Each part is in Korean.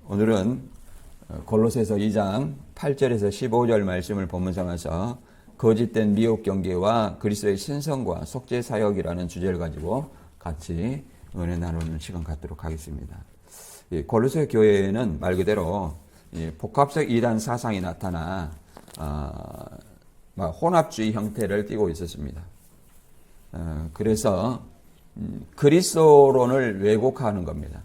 오늘은 골로새서 2장 8절에서 15절 말씀을 본문 삼아서 거짓된 미혹 경계와 그리스도의 신성과 속죄 사역이라는 주제를 가지고 같이 은혜 나누는 시간 갖도록 하겠습니다. 골로새 교회에는 말 그대로 복합적 이단 사상이 나타나 혼합주의 형태를 띠고 있었습니다. 그래서 그리스도론을 왜곡하는 겁니다.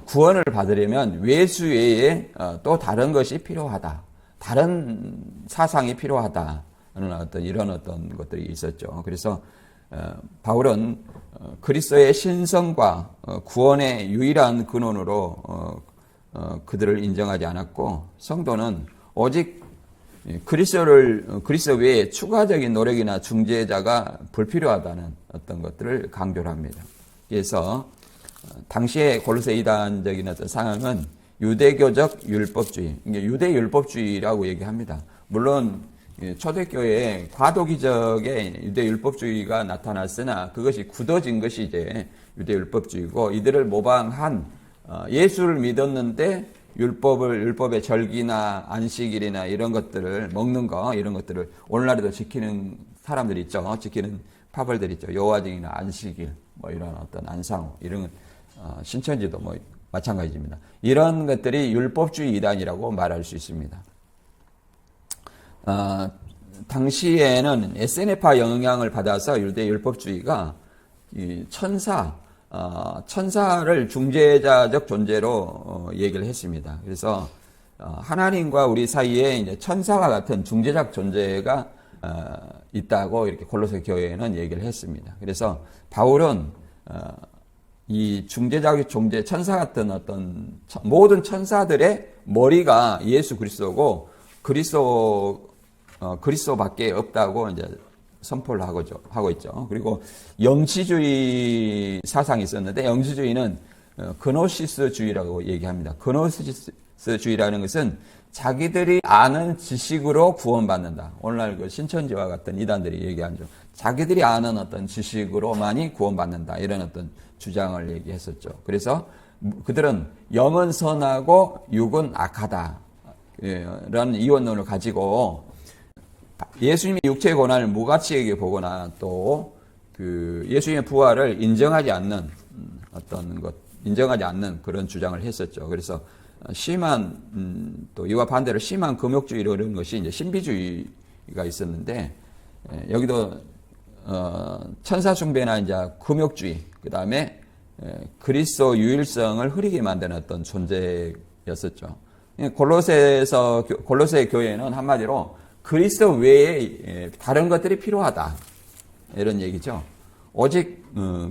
구원을 받으려면 외수 외에 또 다른 것이 필요하다. 다른 사상이 필요하다. 하는 이런 것들이 있었죠. 그래서 바울은 그리스도의 신성과 구원의 유일한 근원으로 그들을 인정하지 않았고, 성도는 오직 그리스도 외에 추가적인 노력이나 중재자가 불필요하다는 어떤 것들을 강조를 합니다. 그래서 당시의 골로새 이단적인 어떤 상황은 유대교적 율법주의, 유대 율법주의라고 얘기합니다. 물론 초대교회에 과도기적의 유대 율법주의가 나타났으나 그것이 굳어진 것이 이제 유대 율법주의고, 이들을 모방한 예수를 믿었는데 율법의 절기나 안식일이나 이런 것들을 먹는 거, 이런 것들을 오늘날에도 지키는 사람들이 있죠. 지키는 파벌들이 있죠. 여호와증이나 안식일, 이런 어떤 안상호, 이런 신천지도 마찬가지입니다. 이런 것들이 율법주의 이단이라고 말할 수 있습니다. 당시에는 SNF파 영향을 받아서 유대 율법주의가 이 천사를 중재자적 존재로 얘기를 했습니다. 그래서 하나님과 우리 사이에 이제 천사와 같은 중재자적 존재가 있다고 이렇게 골로새 교회에는 얘기를 했습니다. 그래서 바울은 이 중재자적 존재, 천사 같은 어떤 모든 천사들의 머리가 예수 그리스도고 그리스도밖에 없다고 이제 선포를 하고 있죠. 그리고 영시주의 사상이 있었는데, 영시주의는 그노시스주의라고 얘기합니다. 그노시스주의라는 것은 자기들이 아는 지식으로 구원받는다. 오늘날 그 신천지와 같은 이단들이 얘기하죠. 자기들이 아는 어떤 지식으로만이 구원받는다. 이런 어떤 주장을 얘기했었죠. 그래서 그들은 영은 선하고 육은 악하다. 라는 이원론을 가지고 예수님의 육체의 고난을 무가치하게 보거나 또 예수님의 부활을 인정하지 않는 인정하지 않는 그런 주장을 했었죠. 그래서 심한 또 이와 반대로 심한 금욕주의로 이런 것이 이제 신비주의가 있었는데, 여기도 천사 숭배나 이제 금욕주의, 그 다음에 그리스도 유일성을 흐리게 만드는 어떤 존재였었죠. 골로새 교회는 한마디로 그리스도 외에 다른 것들이 필요하다, 이런 얘기죠. 오직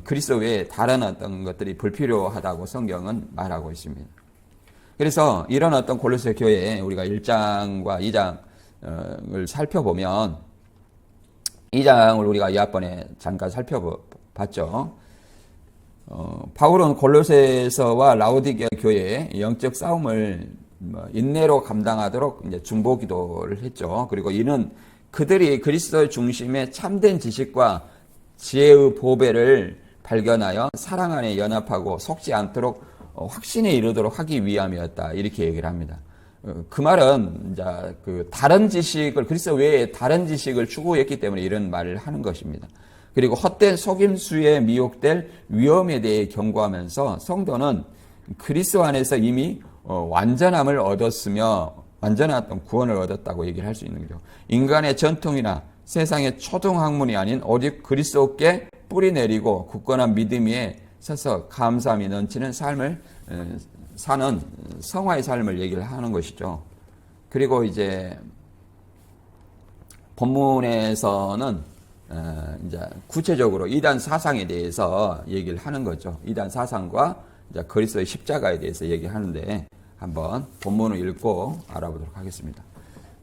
그리스도 외에 다른 어떤 것들이 불필요하다고 성경은 말하고 있습니다. 그래서 이런 어떤 골로새 교회에 우리가 1장과 2장을 살펴보면, 2장을 우리가 이번에 잠깐 살펴봤죠. 바울은 골로새서와 라오디게아 교회의 영적 싸움을 인내로 감당하도록 이제 중보 기도를 했죠. 그리고 이는 그들이 그리스도의 중심에 참된 지식과 지혜의 보배를 발견하여 사랑 안에 연합하고 속지 않도록 확신에 이르도록 하기 위함이었다, 이렇게 얘기를 합니다. 그 말은 이제 다른 지식을, 그리스도 외에 다른 지식을 추구했기 때문에 이런 말을 하는 것입니다. 그리고 헛된 속임수에 미혹될 위험에 대해 경고하면서 성도는 그리스도 안에서 이미 완전함을 얻었으며 완전한 어떤 구원을 얻었다고 얘기를 할 수 있는 거죠. 인간의 전통이나 세상의 초등학문이 아닌 오직 그리스도께 뿌리 내리고 굳건한 믿음 위에 서서 감사함이 넘치는 삶을 사는 성화의 삶을 얘기를 하는 것이죠. 그리고 이제 본문에서는 이제 구체적으로 이단 사상에 대해서 얘기를 하는 거죠. 이단 사상과 이제 그리스도의 십자가에 대해서 얘기하는데, 한번 본문을 읽고 알아보도록 하겠습니다.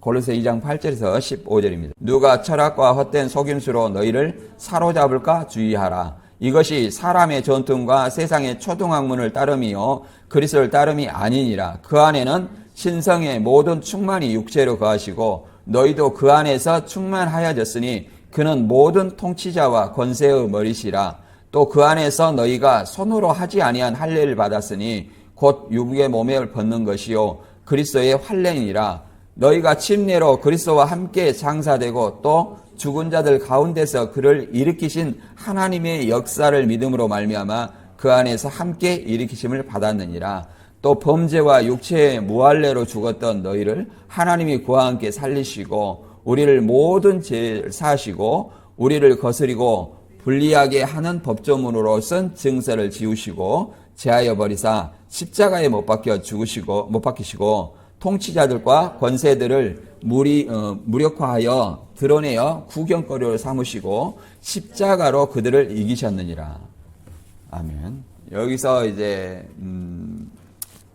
골로새 2장 8절에서 15절입니다. 누가 철학과 헛된 속임수로 너희를 사로잡을까 주의하라. 이것이 사람의 전통과 세상의 초등학문을 따름이요 그리스도를 따름이 아니니라. 그 안에는 신성의 모든 충만이 육체로 거하시고 너희도 그 안에서 충만하여졌으니 그는 모든 통치자와 권세의 머리시라. 또 그 안에서 너희가 손으로 하지 아니한 할례를 받았으니 곧 육의 몸을 벗는 것이요 그리스도의 환례니라. 너희가 침례로 그리스도와 함께 장사되고 또 죽은 자들 가운데서 그를 일으키신 하나님의 역사를 믿음으로 말미암아 그 안에서 함께 일으키심을 받았느니라. 또 범죄와 육체의 무할례로 죽었던 너희를 하나님이 그와 함께 살리시고 우리를 모든 죄를 사하시고 우리를 거스리고 불리하게 하는 법조문으로선 증서를 지우시고 제하여 버리사 십자가에 못 박히시고 통치자들과 권세들을 무력화하여 드러내어 구경거리로 삼으시고 십자가로 그들을 이기셨느니라. 아멘. 여기서 이제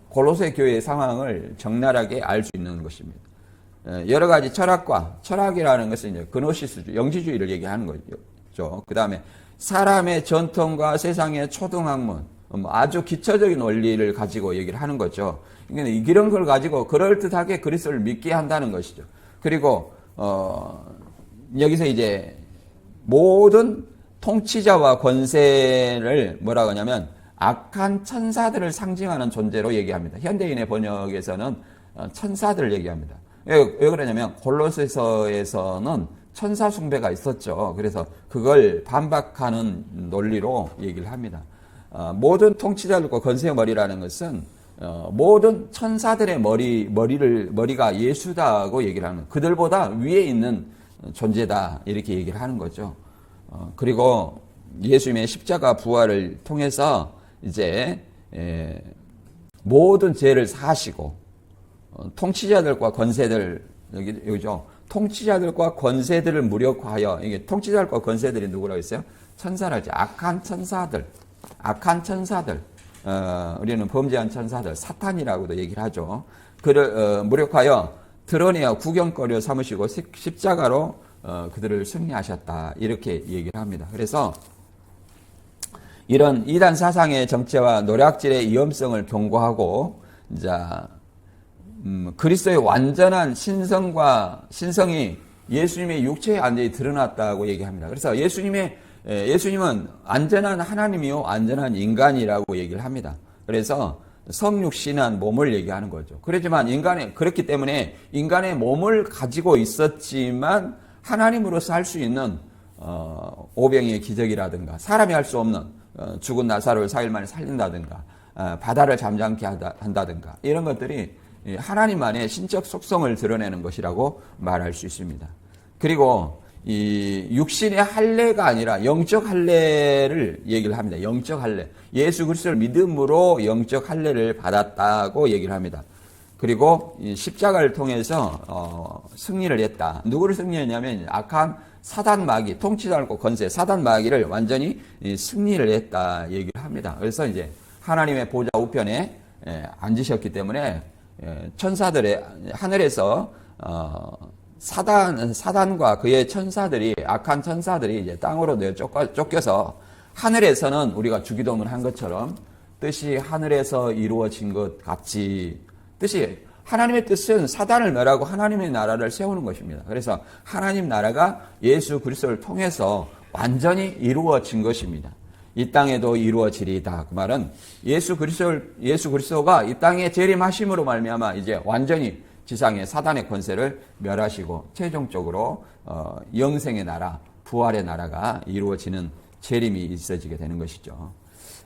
골로새 교회의 상황을 적나라하게 알 수 있는 것입니다. 여러 가지 철학이라는 것은 이제 그노시스주의, 영지주의를 얘기하는 거죠. 그 다음에 사람의 전통과 세상의 초등학문, 아주 기초적인 원리를 가지고 얘기를 하는 거죠. 그러니까 이런 걸 가지고 그럴듯하게 그리스도를 믿게 한다는 것이죠. 그리고 여기서 이제 모든 통치자와 권세를 뭐라고 하냐면 악한 천사들을 상징하는 존재로 얘기합니다. 현대인의 번역에서는 천사들을 얘기합니다. 왜 그러냐면 골로새서에서는 천사 숭배가 있었죠. 그래서 그걸 반박하는 논리로 얘기를 합니다. 모든 통치자들과 권세의 머리라는 것은 모든 천사들의 머리가 예수다고 얘기를 하는, 그들보다 위에 있는 존재다 이렇게 얘기를 하는 거죠. 그리고 예수님의 십자가 부활을 통해서 이제 모든 죄를 사하시고 통치자들과 권세들, 여기죠. 통치자들과 권세들을 무력화하여, 이게 통치자들과 권세들이 누구라고 했어요? 천사랄지 악한 천사들. 우리는 범죄한 천사들, 사탄이라고도 얘기를 하죠. 그를 무력하여 드러내어 구경거리로 삼으시고 십자가로 그들을 승리하셨다 이렇게 얘기를 합니다. 그래서 이런 이단 사상의 정체와 노략질의 위험성을 경고하고 이제 그리스도의 완전한 신성이 예수님의 육체에 완전히 드러났다고 얘기합니다. 그래서 예수님은 완전한 하나님이요 완전한 인간이라고 얘기를 합니다. 그래서 성육신한 몸을 얘기하는 거죠. 그렇지만 그렇기 때문에 인간의 몸을 가지고 있었지만 하나님으로서 할 수 있는 오병이의 기적이라든가 사람이 할 수 없는 죽은 나사로를 4일 만에 살린다든가 바다를 잠잠케 한다든가 이런 것들이 하나님만의 신적 속성을 드러내는 것이라고 말할 수 있습니다. 그리고 이 육신의 할례가 아니라 영적 할례를 얘기를 합니다. 영적 할례. 예수 그리스도를 믿음으로 영적 할례를 받았다고 얘기를 합니다. 그리고 이 십자가를 통해서 승리를 했다. 누구를 승리했냐면 악한 사단 마귀, 통치자들과 권세, 사단 마귀를 완전히 승리를 했다 얘기를 합니다. 그래서 이제 하나님의 보좌 우편에 앉으셨기 때문에 천사들의 하늘에서 사단과 그의 천사들이, 악한 천사들이 이제 땅으로 쫓겨서 하늘에서는 우리가 주기도문 한 것처럼 뜻이 하늘에서 이루어진 것 같이, 뜻이 하나님의 뜻은 사단을 멸하고 하나님의 나라를 세우는 것입니다. 그래서 하나님 나라가 예수 그리스도를 통해서 완전히 이루어진 것입니다. 이 땅에도 이루어지리이다. 그 말은 예수 그리스도가 이 땅에 재림하심으로 말미암아 이제 완전히 지상의 사단의 권세를 멸하시고 최종적으로 영생의 나라, 부활의 나라가 이루어지는 재림이 있어지게 되는 것이죠.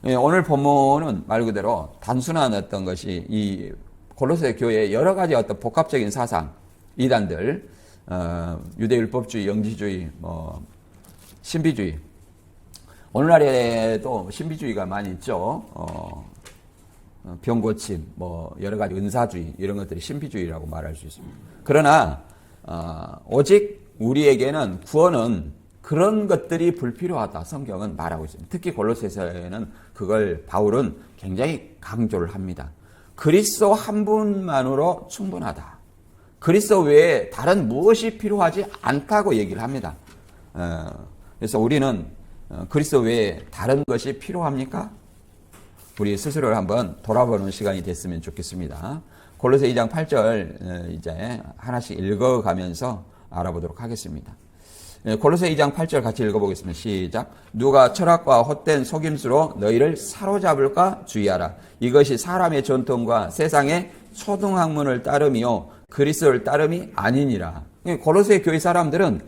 오늘 본문은 말 그대로 단순한 어떤 것이 이 골로새 교회의 여러 가지 어떤 복합적인 사상, 이단들, 유대율법주의, 영지주의, 신비주의. 오늘날에도 신비주의가 많이 있죠. 병고침, 여러 가지 은사주의, 이런 것들이 신비주의라고 말할 수 있습니다. 그러나, 오직 우리에게는 구원은 그런 것들이 불필요하다. 성경은 말하고 있습니다. 특히 골로새서에는 그걸 바울은 굉장히 강조를 합니다. 그리스도 한 분만으로 충분하다. 그리스도 외에 다른 무엇이 필요하지 않다고 얘기를 합니다. 그래서 우리는 그리스도 외에 다른 것이 필요합니까? 우리 스스로를 한번 돌아보는 시간이 됐으면 좋겠습니다. 골로새 2장 8절 이제 하나씩 읽어가면서 알아보도록 하겠습니다. 골로새 2장 8절 같이 읽어보겠습니다. 시작. 누가 철학과 헛된 속임수로 너희를 사로잡을까 주의하라. 이것이 사람의 전통과 세상의 초등학문을 따름이요 그리스도를 따름이 아니니라. 골로새 교회 사람들은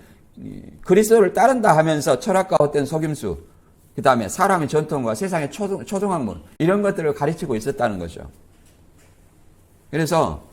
그리스도를 따른다 하면서 철학과 헛된 속임수, 그 다음에 사람의 전통과 세상의 초등학문 이런 것들을 가르치고 있었다는 거죠. 그래서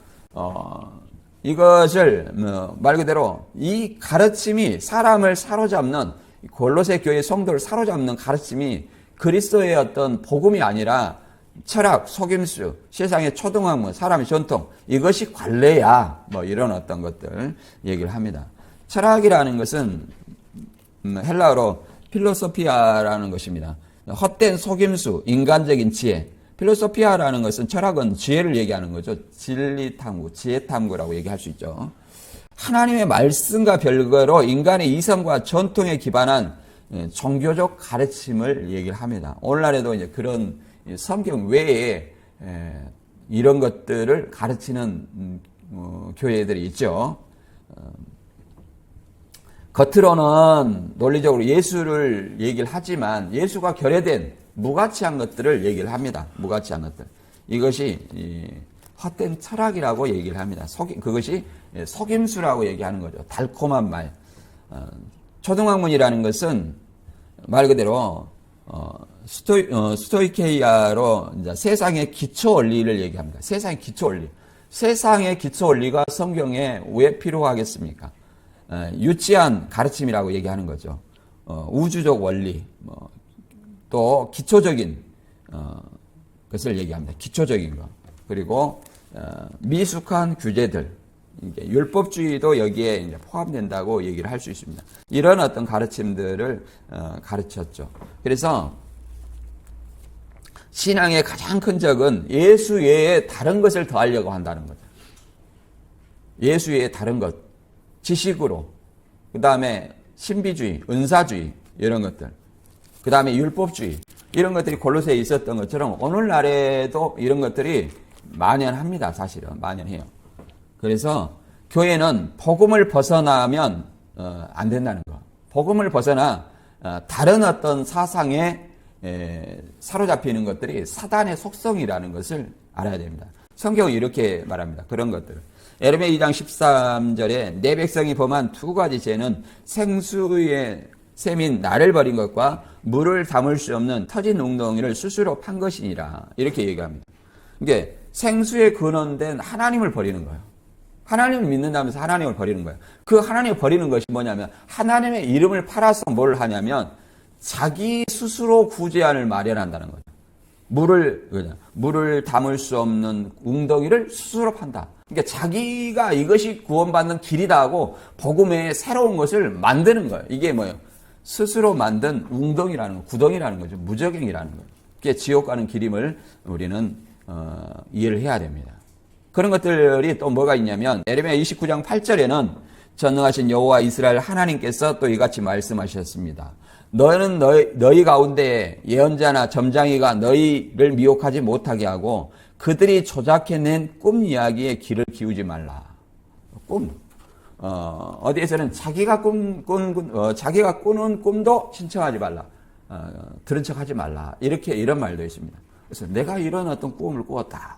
이것을 말 그대로 이 가르침이 사람을 사로잡는, 골로새 교회 성도를 사로잡는 가르침이 그리스도의 어떤 복음이 아니라 철학, 속임수, 세상의 초등학문, 사람의 전통 이것이 관례야, 뭐 이런 어떤 것들 얘기를 합니다. 철학이라는 것은 헬라어로 필로소피아라는 것입니다. 헛된 속임수, 인간적인 지혜. 필로소피아라는 것은 철학은 지혜를 얘기하는 거죠. 진리 탐구, 지혜 탐구라고 얘기할 수 있죠. 하나님의 말씀과 별거로 인간의 이성과 전통에 기반한 종교적 가르침을 얘기를 합니다. 오늘날에도 이제 그런 성경 외에 이런 것들을 가르치는 교회들이 있죠. 겉으로는 논리적으로 예수를 얘기를 하지만 예수가 결여된 무가치한 것들을 얘기를 합니다. 무가치한 것들. 이것이 헛된 철학이라고 얘기를 합니다. 그것이 속임수라고 얘기하는 거죠. 달콤한 말. 초등학문이라는 것은 말 그대로 스토이케이아로 이제 세상의 기초 원리를 얘기합니다. 세상의 기초 원리. 세상의 기초 원리가 성경에 왜 필요하겠습니까? 유치한 가르침이라고 얘기하는 거죠. 우주적 원리, 또 기초적인 것을 얘기합니다. 기초적인 거. 그리고 미숙한 규제들, 율법주의도 여기에 이제 포함된다고 얘기를 할 수 있습니다. 이런 어떤 가르침들을 가르쳤죠. 그래서 신앙의 가장 큰 적은 예수 외에 다른 것을 더하려고 한다는 거죠. 예수 외에 다른 것, 지식으로, 그 다음에 신비주의, 은사주의 이런 것들, 그 다음에 율법주의 이런 것들이 골로새에 있었던 것처럼 오늘날에도 이런 것들이 만연합니다. 사실은 만연해요. 그래서 교회는 복음을 벗어나면 안 된다는 거. 복음을 벗어나 다른 어떤 사상에 사로잡히는 것들이 사단의 속성이라는 것을 알아야 됩니다. 성경은 이렇게 말합니다. 그런 것들을. 에레미야 2장 13절에 내 백성이 범한 두 가지 죄는 생수의 셈인 나를 버린 것과 물을 담을 수 없는 터진 웅덩이를 스스로 판 것이니라. 이렇게 얘기합니다. 이게 생수에 근원된 하나님을 버리는 거예요. 하나님을 믿는다면서 하나님을 버리는 거예요. 그 하나님을 버리는 것이 뭐냐면 하나님의 이름을 팔아서 뭘 하냐면 자기 스스로 구제안을 마련한다는 거죠. 물을 담을 수 없는 웅덩이를 스스로 판다. 그러니까 자기가 이것이 구원받는 길이다 하고 복음의 새로운 것을 만드는 거예요. 이게 뭐예요? 스스로 만든 웅덩이라는 거, 구덩이라는 거죠. 무저갱이라는 거예요. 그게 지옥 가는 길임을 우리는 이해를 해야 됩니다. 그런 것들이 또 뭐가 있냐면 에레미야 29장 8절에는 전능하신 여호와 이스라엘 하나님께서 또 이같이 말씀하셨습니다. 너는 너희 가운데 예언자나 점장이가 너희를 미혹하지 못하게 하고 그들이 조작해낸 꿈 이야기에 귀를 기우지 말라. 꿈. 어디에서는 자기가 꾸는 꿈도 신청하지 말라. 들은 척하지 말라. 이런 말도 있습니다. 그래서 내가 이런 어떤 꿈을 꾸었다.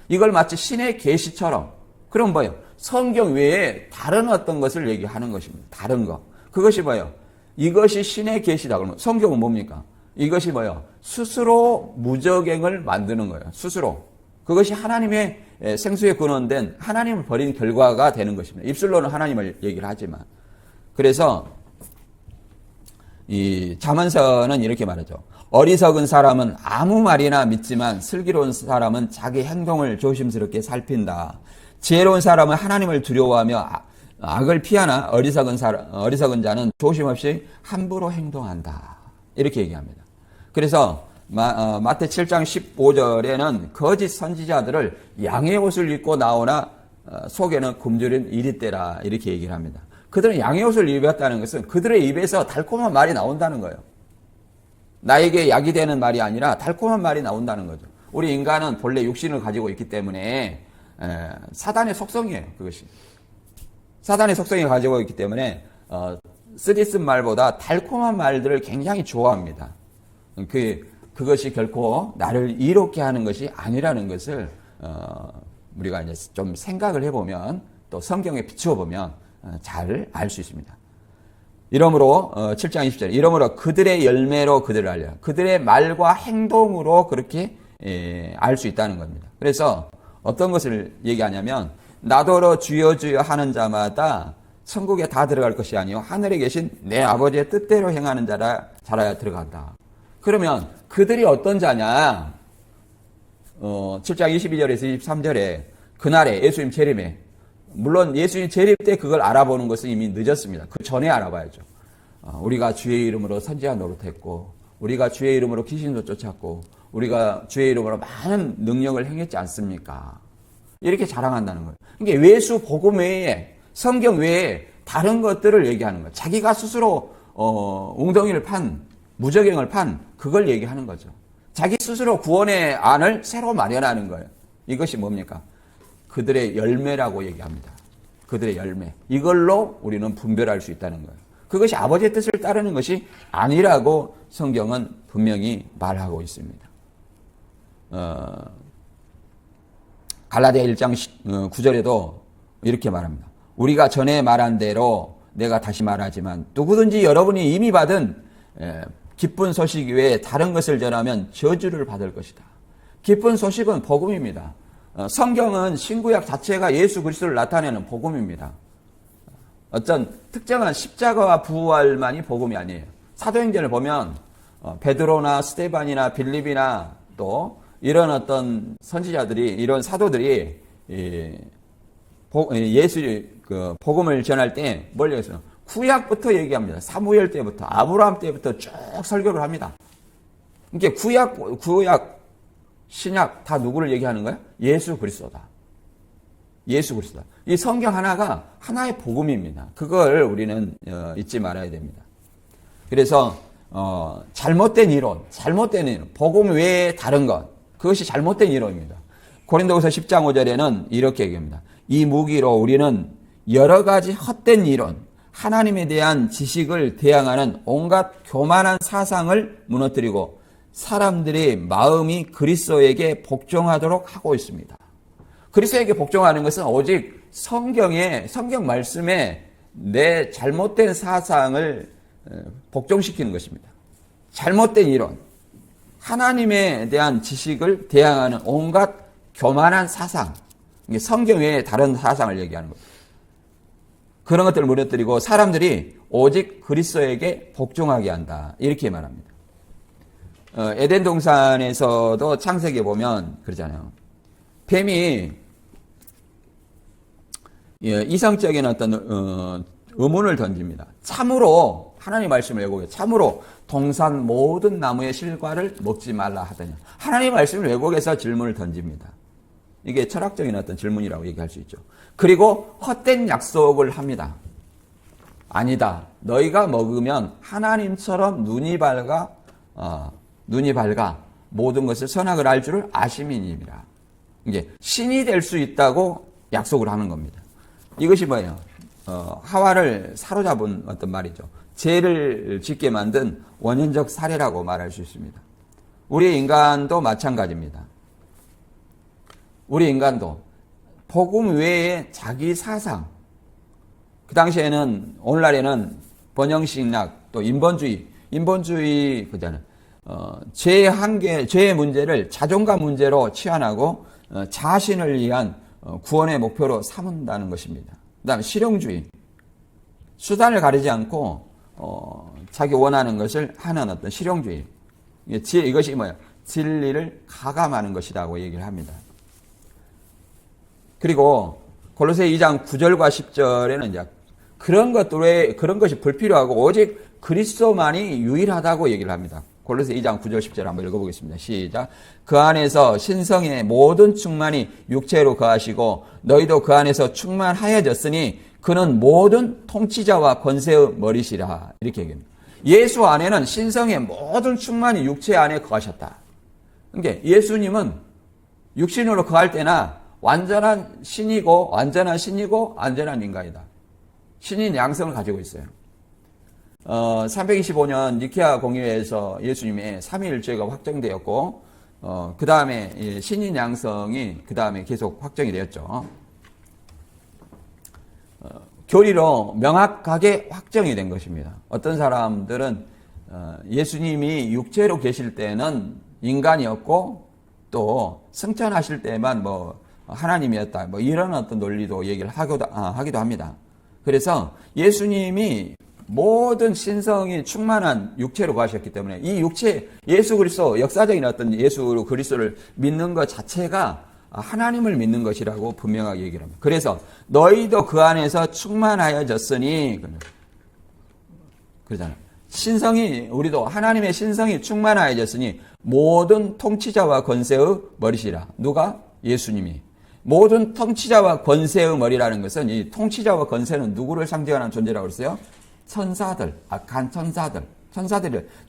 이걸 마치 신의 계시처럼. 그럼 뭐예요? 성경 외에 다른 어떤 것을 얘기하는 것입니다. 다른 거. 그것이 뭐예요? 이것이 신의 계시다. 그러면 성경은 뭡니까? 이것이 뭐예요? 스스로 무저갱을 만드는 거예요. 스스로. 그것이 하나님의 생수에 근원된 하나님을 버린 결과가 되는 것입니다. 입술로는 하나님을 얘기를 하지만. 그래서 이 잠언서는 이렇게 말하죠. 어리석은 사람은 아무 말이나 믿지만 슬기로운 사람은 자기 행동을 조심스럽게 살핀다. 지혜로운 사람은 하나님을 두려워하며 악을 피하나 어리석은 자는 조심 없이 함부로 행동한다. 이렇게 얘기합니다. 그래서 마태 7장 15절에는 거짓 선지자들을 양의 옷을 입고 나오나 속에는 굶주린 이리떼라 이렇게 얘기를 합니다. 그들은 양의 옷을 입었다는 것은 그들의 입에서 달콤한 말이 나온다는 거예요. 나에게 약이 되는 말이 아니라 달콤한 말이 나온다는 거죠. 우리 인간은 본래 육신을 가지고 있기 때문에 사단의 속성이에요. 그것이. 사단의 속성이 가지고 있기 때문에 쓰디쓴 말보다 달콤한 말들을 굉장히 좋아합니다. 그것이 결코 나를 이롭게 하는 것이 아니라는 것을 우리가 이제 좀 생각을 해보면 또 성경에 비추어 보면 잘 알 수 있습니다. 이러므로 7장 20절 이러므로 그들의 열매로 그들을 알려 그들의 말과 행동으로 그렇게 알 수 있다는 겁니다. 그래서 어떤 것을 얘기하냐면 나더러 주여 주여 하는 자마다 천국에 다 들어갈 것이 아니요 하늘에 계신 내 아버지의 뜻대로 행하는 자라야 들어간다. 그러면 그들이 어떤 자냐? 7장 22절에서 23절에 그날에 예수님 재림에 물론 예수님 재림 때 그걸 알아보는 것은 이미 늦었습니다. 그 전에 알아봐야죠. 우리가 주의 이름으로 선지자 노릇했고 우리가 주의 이름으로 귀신도 쫓았고 우리가 주의 이름으로 많은 능력을 행했지 않습니까? 이렇게 자랑한다는 거예요. 그러니까 예수 복음 외에 성경 외에 다른 것들을 얘기하는 거예요. 자기가 스스로 웅덩이를 판 무저갱을 판 그걸 얘기하는 거죠. 자기 스스로 구원의 안을 새로 마련하는 거예요. 이것이 뭡니까? 그들의 열매라고 얘기합니다. 그들의 열매. 이걸로 우리는 분별할 수 있다는 거예요. 그것이 아버지의 뜻을 따르는 것이 아니라고 성경은 분명히 말하고 있습니다. 갈라디아 1장 9절에도 이렇게 말합니다. 우리가 전에 말한 대로 내가 다시 말하지만 누구든지 여러분이 이미 받은 기쁜 소식 외에 다른 것을 전하면 저주를 받을 것이다. 기쁜 소식은 복음입니다. 성경은 신구약 자체가 예수 그리스도를 나타내는 복음입니다. 어떤 특정한 십자가와 부활만이 복음이 아니에요. 사도행전을 보면 베드로나 스데반이나 빌립이나 또 이런 어떤 선지자들이 이런 사도들이 예수 복음을 전할 때 뭘 얘기했어요? 구약부터 얘기합니다. 사무엘 때부터 아브라함 때부터 쭉 설교를 합니다. 이게 구약 신약 다 누구를 얘기하는 거예요? 예수 그리스도다. 예수 그리스도다. 이 성경 하나가 하나의 복음입니다. 그걸 우리는 잊지 말아야 됩니다. 그래서 잘못된 이론, 복음 외에 다른 것, 그것이 잘못된 이론입니다. 고린도후서 10장 5절에는 이렇게 얘기합니다. 이 무기로 우리는 여러 가지 헛된 이론, 하나님에 대한 지식을 대항하는 온갖 교만한 사상을 무너뜨리고 사람들의 마음이 그리스도에게 복종하도록 하고 있습니다. 그리스도에게 복종하는 것은 오직 성경 말씀에 내 잘못된 사상을 복종시키는 것입니다. 잘못된 이론, 하나님에 대한 지식을 대항하는 온갖 교만한 사상, 성경 외에 다른 사상을 얘기하는 겁니다. 그런 것들을 무너뜨리고 사람들이 오직 그리스도에게 복종하게 한다. 이렇게 말합니다. 에덴 동산에서도 창세기에 보면 그러잖아요. 뱀이 이성적인 어떤 의문을 던집니다. 참으로 하나님 말씀을 왜곡해 참으로 동산 모든 나무의 실과를 먹지 말라 하더냐. 하나님 말씀을 왜곡해서 질문을 던집니다. 이게 철학적인 어떤 질문이라고 얘기할 수 있죠. 그리고 헛된 약속을 합니다. 아니다. 너희가 먹으면 하나님처럼 눈이 밝아 모든 것을 선악을 알 줄을 아심이니라. 이게 신이 될 수 있다고 약속을 하는 겁니다. 이것이 뭐예요? 하와를 사로잡은 어떤 말이죠. 죄를 짓게 만든 원인적 사례라고 말할 수 있습니다. 우리 인간도 마찬가지입니다. 우리 인간도 복음 외에 자기 사상, 그 당시에는 오늘날에는 번영신학 또 인본주의 그잖아요. 죄의 문제를 자존감 문제로 치환하고 자신을 위한 구원의 목표로 삼은다는 것입니다. 그다음에 실용주의, 수단을 가리지 않고 자기 원하는 것을 하는 어떤 실용주의. 이것이 뭐예요? 진리를 가감하는 것이라고 얘기를 합니다. 그리고 골로새 2장 9절과 10절에는 이제 그런 것이 불필요하고 오직 그리스도만이 유일하다고 얘기를 합니다. 골로새 2장 9절 10절 한번 읽어보겠습니다. 시작. 그 안에서 신성의 모든 충만이 육체로 거하시고 너희도 그 안에서 충만하여졌으니 그는 모든 통치자와 권세의 머리시라. 이렇게 얘기합니다. 예수 안에는 신성의 모든 충만이 육체 안에 거하셨다. 그러니까 예수님은 육신으로 거할 때나 완전한 신이고 완전한 인간이다. 신인 양성을 가지고 있어요. 325년 니케아 공의회에서 예수님의 삼위일체가 확정되었고, 그 다음에 신인 양성이 그 다음에 계속 확정이 되었죠. 교리로 명확하게 확정이 된 것입니다. 어떤 사람들은 예수님이 육체로 계실 때는 인간이었고 또 승천하실 때만 하나님이었다. 이런 어떤 논리도 얘기를 하기도 합니다. 그래서 예수님이 모든 신성이 충만한 육체로 가셨기 때문에 이 육체, 예수 그리스도, 역사적인 어떤 예수 그리스도를 믿는 것 자체가 하나님을 믿는 것이라고 분명하게 얘기를 합니다. 그래서 너희도 그 안에서 충만하여졌으니, 그러잖아요. 신성이, 우리도 하나님의 신성이 충만하여졌으니 모든 통치자와 권세의 머리시라. 누가? 예수님이. 모든 통치자와 권세의 머리라는 것은 이 통치자와 권세는 누구를 상징하는 존재라고 그랬어요? 천사들, 악한 천사들.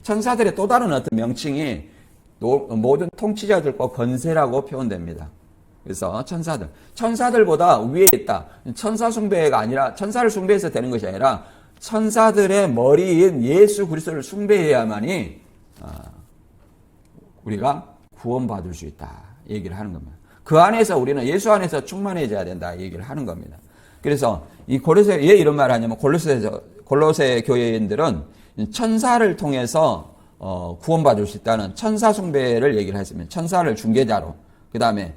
천사들의 또 다른 어떤 명칭이 모든 통치자들과 권세라고 표현됩니다. 그래서 천사들보다 위에 있다. 천사 숭배가 아니라, 천사를 숭배해서 되는 것이 아니라 천사들의 머리인 예수 그리스도를 숭배해야만이 우리가 구원받을 수 있다 얘기를 하는 겁니다. 그 안에서 우리는 예수 안에서 충만해져야 된다 얘기를 하는 겁니다. 그래서 이 고로새, 왜 이런 말을 하냐면 골로새 교회인들은 천사를 통해서 구원받을 수 있다는 천사 숭배를 얘기를 했습니다. 천사를 중개자로. 그 다음에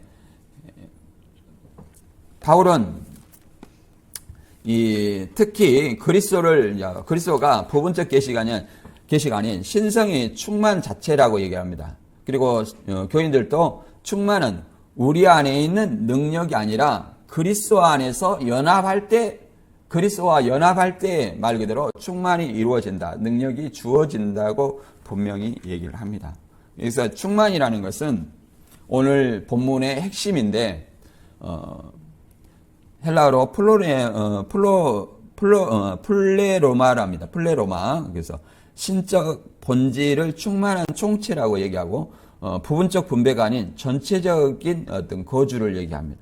바울은 특히 그리스도가 부분적 계시가 아닌 신성의 충만 자체라고 얘기합니다. 그리고 교인들도 충만은 우리 안에 있는 능력이 아니라 그리스도와 안에서 그리스도와 연합할 때 말 그대로 충만이 이루어진다. 능력이 주어진다고 분명히 얘기를 합니다. 그래서 충만이라는 것은 오늘 본문의 핵심인데, 헬라어로 플레로마랍니다. 플레로마. 그래서 신적 본질을 충만한 총체라고 얘기하고, 부분적 분배가 아닌 전체적인 어떤 거주를 얘기합니다.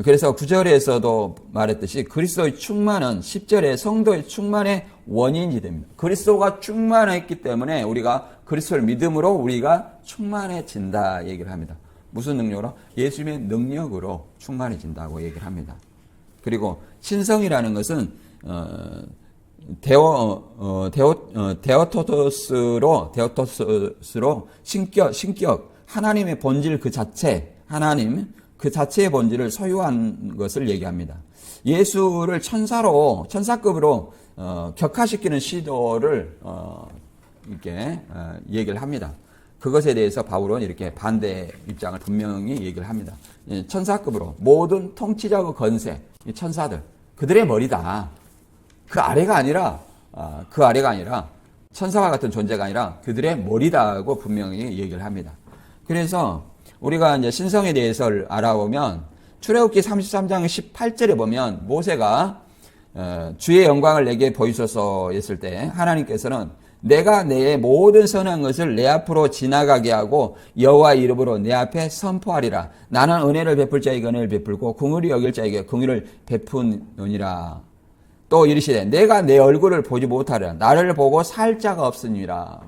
그래서 9절에서도 말했듯이 그리스도의 충만은 10절에 성도의 충만의 원인이 됩니다. 그리스도가 충만했기 때문에 우리가 그리스도를 믿음으로 우리가 충만해진다 얘기를 합니다. 무슨 능력으로? 예수님의 능력으로 충만해진다고 얘기를 합니다. 그리고 신성이라는 것은 데오토스로 신격, 하나님의 본질 그 자체, 하나님 그 자체의 본질을 소유한 것을 얘기합니다. 예수를 천사급으로 격화시키는 시도를 이렇게 얘기를 합니다. 그것에 대해서 바울은 이렇게 반대 입장을 분명히 얘기를 합니다. 천사급으로 모든 통치자와 권세, 천사들, 그들의 머리다. 그 아래가 아니라 천사와 같은 존재가 아니라 그들의 머리다고 분명히 얘기를 합니다. 그래서 우리가 이제 신성에 대해서 알아보면 출애굽기 33장 18절에 보면 모세가 주의 영광을 내게 보이소서 했을 때 하나님께서는 내가 내 모든 선한 것을 내 앞으로 지나가게 하고 여호와 이름으로 내 앞에 선포하리라. 나는 은혜를 베풀 자에게 은혜를 베풀고 긍휼히 여길 자에게 긍휼을 베푸느니라. 또 이르시되 내가 내 얼굴을 보지 못하리라. 나를 보고 살 자가 없으니라.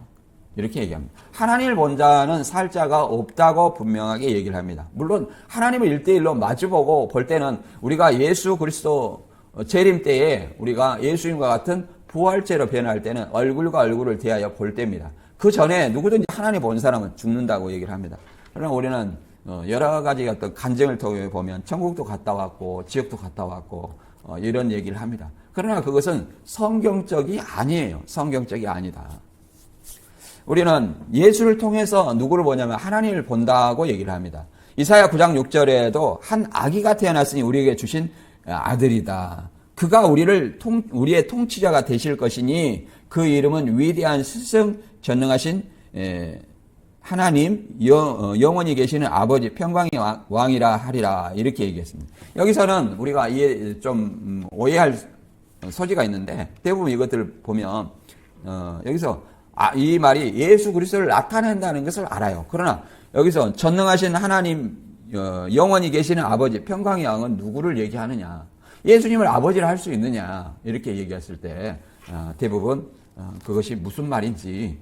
이렇게 얘기합니다. 하나님을 본 자는 살 자가 없다고 분명하게 얘기를 합니다. 물론 하나님을 1대1로 마주보고 볼 때는 우리가 예수 그리스도 재림 때에 우리가 예수님과 같은 부활체로 변할 때는 얼굴과 얼굴을 대하여 볼 때입니다. 그 전에 누구든지 하나님 본 사람은 죽는다고 얘기를 합니다. 그러나 우리는 여러 가지 어떤 간증을 통해 보면 천국도 갔다 왔고 지옥도 갔다 왔고 이런 얘기를 합니다. 그러나 그것은 성경적이 아니에요. 성경적이 아니다. 우리는 예수를 통해서 누구를 보냐면 하나님을 본다고 얘기를 합니다. 이사야 9장 6절에도 한 아기가 태어났으니 우리에게 주신 아들이다. 그가 우리의 통치자가 되실 것이니 그 이름은 위대한 스승 전능하신 하나님 영원히 계시는 아버지 평강의 왕이라 하리라 이렇게 얘기했습니다. 여기서는 우리가 좀 오해할 소지가 있는데 대부분 이것들을 보면 여기서 이 말이 예수 그리스도를 나타낸다는 것을 알아요. 그러나 여기서 전능하신 하나님 영원히 계시는 아버지 평강의 왕은 누구를 얘기하느냐? 예수님을 아버지를 할 수 있느냐? 이렇게 얘기했을 때 대부분 그것이 무슨 말인지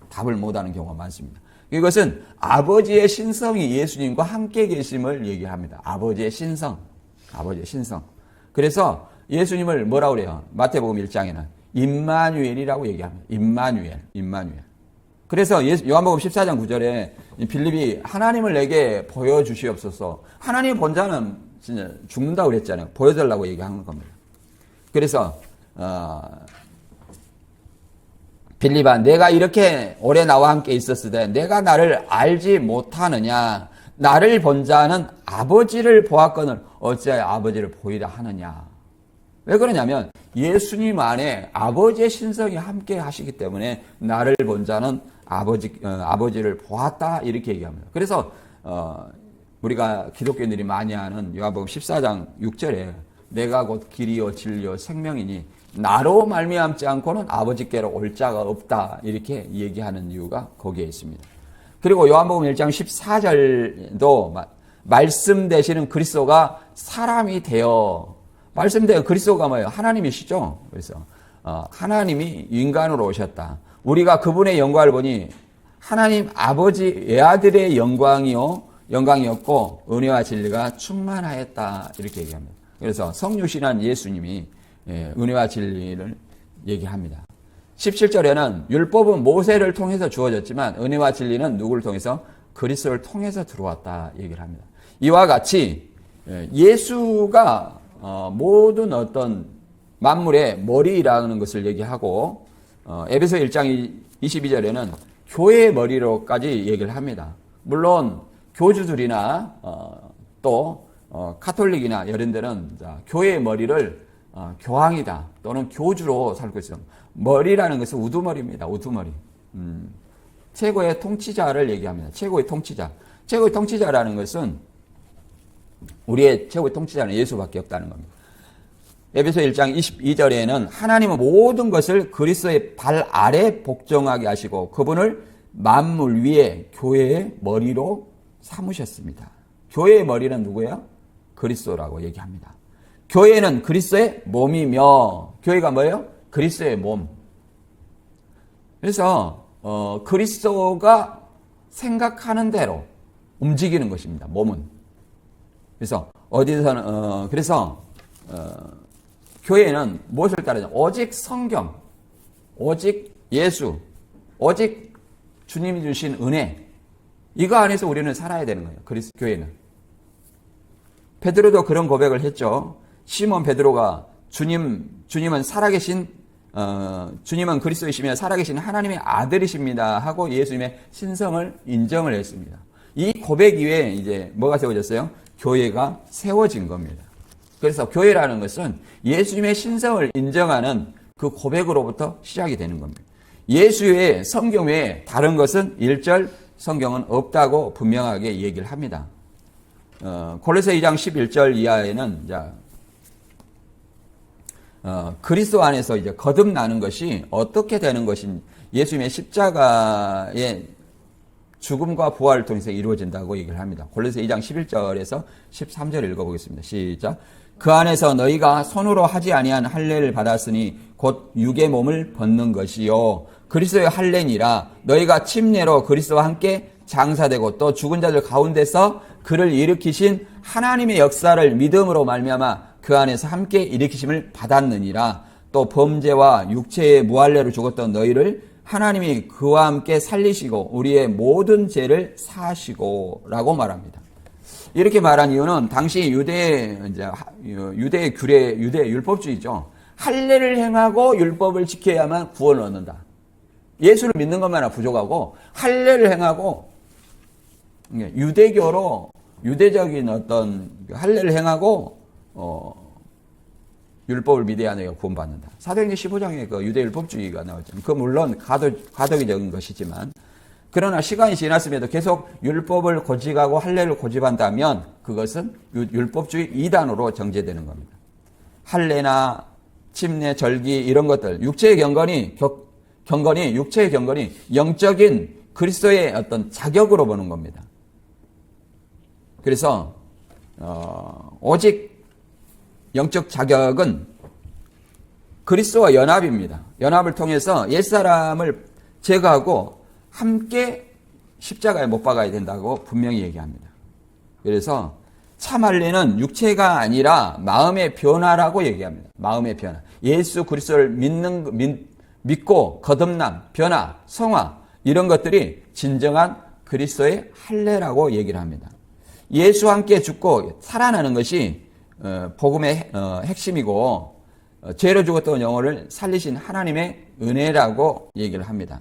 답을 못하는 경우가 많습니다. 이것은 아버지의 신성이 예수님과 함께 계심을 얘기합니다. 아버지의 신성. 그래서 예수님을 뭐라고 그래요? 마태복음 1장에는 임마누엘이라고 얘기합니다. 임마누엘. 그래서 요한복음 14장 9절에 빌립이 하나님을 내게 보여주시옵소서. 하나님 본 자는 진짜 죽는다고 그랬잖아요. 보여달라고 얘기하는 겁니다. 그래서 빌립아, 내가 이렇게 오래 나와 함께 있었을 때 내가 나를 알지 못하느냐? 나를 본 자는 아버지를 보았거늘 어찌하여 아버지를 보이라 하느냐? 왜 그러냐면 예수님 안에 아버지의 신성이 함께 하시기 때문에 나를 본 자는 아버지를 보았다 이렇게 얘기합니다. 그래서 우리가 기독교인들이 많이 하는 요한복음 14장 6절에 내가 곧 길이요 진리요 생명이니 나로 말미암지 않고는 아버지께로 올 자가 없다 이렇게 얘기하는 이유가 거기에 있습니다. 그리고 요한복음 1장 14절도 말씀 되시는 그리스도가 사람이 되어 말씀대로 그리스도가 뭐예요? 하나님이시죠. 그래서 하나님이 인간으로 오셨다. 우리가 그분의 영광을 보니 하나님 아버지 외아들의 영광이었고 은혜와 진리가 충만하였다 이렇게 얘기합니다. 그래서 성육신한 예수님이 은혜와 진리를 얘기합니다. 17절에는 율법은 모세를 통해서 주어졌지만 은혜와 진리는 누구를 통해서? 그리스도를 통해서 들어왔다 얘기를 합니다. 이와 같이 예수가 모든 어떤 만물의 머리라는 것을 얘기하고 에베소 1장 22절에는 교회의 머리로까지 얘기를 합니다. 물론 교주들이나 또 카톨릭이나 이런 데는 교회의 머리를 교황이다 또는 교주로 살고 있습니다. 머리라는 것은 우두머리입니다. 우두머리. 최고의 통치자를 얘기합니다. 최고의 통치자라는 것은 우리의 최고의 통치자는 예수밖에 없다는 겁니다. 에베소 1장 22절에는 하나님은 모든 것을 그리스도의 발 아래 복종하게 하시고 그분을 만물 위에 교회의 머리로 삼으셨습니다. 교회의 머리는 누구예요? 그리스도라고 얘기합니다. 교회는 그리스도의 몸이며 교회가 뭐예요? 그리스도의 몸. 그래서 그리스도가 생각하는 대로 움직이는 것입니다. 몸은. 그래서 어디서는 교회는 무엇을 따르냐? 오직 성경, 오직 예수, 오직 주님이 주신 은혜. 이거 안에서 우리는 살아야 되는 거예요. 교회는. 베드로도 그런 고백을 했죠. 시몬 베드로가 주님은 살아계신 주님은 그리스도이시며 살아계신 하나님의 아들이십니다 하고 예수님의 신성을 인정을 했습니다. 이 고백 이후에 이제 뭐가 세워졌어요? 교회가 세워진 겁니다. 그래서 교회라는 것은 예수님의 신성을 인정하는 그 고백으로부터 시작이 되는 겁니다. 예수 외에 성경 외에 다른 것은 1절 성경은 없다고 분명하게 얘기를 합니다. 골로새 2장 11절 이하에는 그리스도 안에서 이제 거듭나는 것이 어떻게 되는 것인지 예수님의 십자가의 죽음과 부활을 통해서 이루어진다고 얘기를 합니다. 골로새 2장 11절에서 13절 읽어보겠습니다. 시작. 그 안에서 너희가 손으로 하지 아니한 할례를 받았으니 곧 육의 몸을 벗는 것이요 그리스도의 할례니라. 너희가 침례로 그리스도와 함께 장사되고 또 죽은 자들 가운데서 그를 일으키신 하나님의 역사를 믿음으로 말미암아 그 안에서 함께 일으키심을 받았느니라. 또 범죄와 육체의 무할례로 죽었던 너희를 하나님이 그와 함께 살리시고 우리의 모든 죄를 사하시고 라고 말합니다. 이렇게 말한 이유는 당시 유대 규례, 유대 율법주의죠. 할례를 행하고 율법을 지켜야만 구원을 얻는다. 예수를 믿는 것만은 부족하고 할례를 행하고 유대적인 어떤 할례를 행하고 율법을 믿어야 너희가 구원받는다. 사도행전 15장에 그 유대 율법주의가 나오죠. 그 물론 가덕이적인 것이지만 그러나 시간이 지났음에도 계속 율법을 고집하고 할례를 고집한다면 그것은 율법주의 이단으로 정죄되는 겁니다. 할례나 침례, 절기 이런 것들 육체의 경건이 영적인 그리스도의 어떤 자격으로 보는 겁니다. 그래서 오직 영적 자격은 그리스도와 연합입니다. 연합을 통해서 옛사람을 제거하고 함께 십자가에 못 박아야 된다고 분명히 얘기합니다. 그래서 참 할례는 육체가 아니라 마음의 변화라고 얘기합니다. 마음의 변화. 예수 그리스도를 믿고 거듭남, 변화, 성화 이런 것들이 진정한 그리스도의 할례라고 얘기를 합니다. 예수와 함께 죽고 살아나는 것이 복음의 핵심이고 죄로 죽었던 영혼을 살리신 하나님의 은혜라고 얘기를 합니다.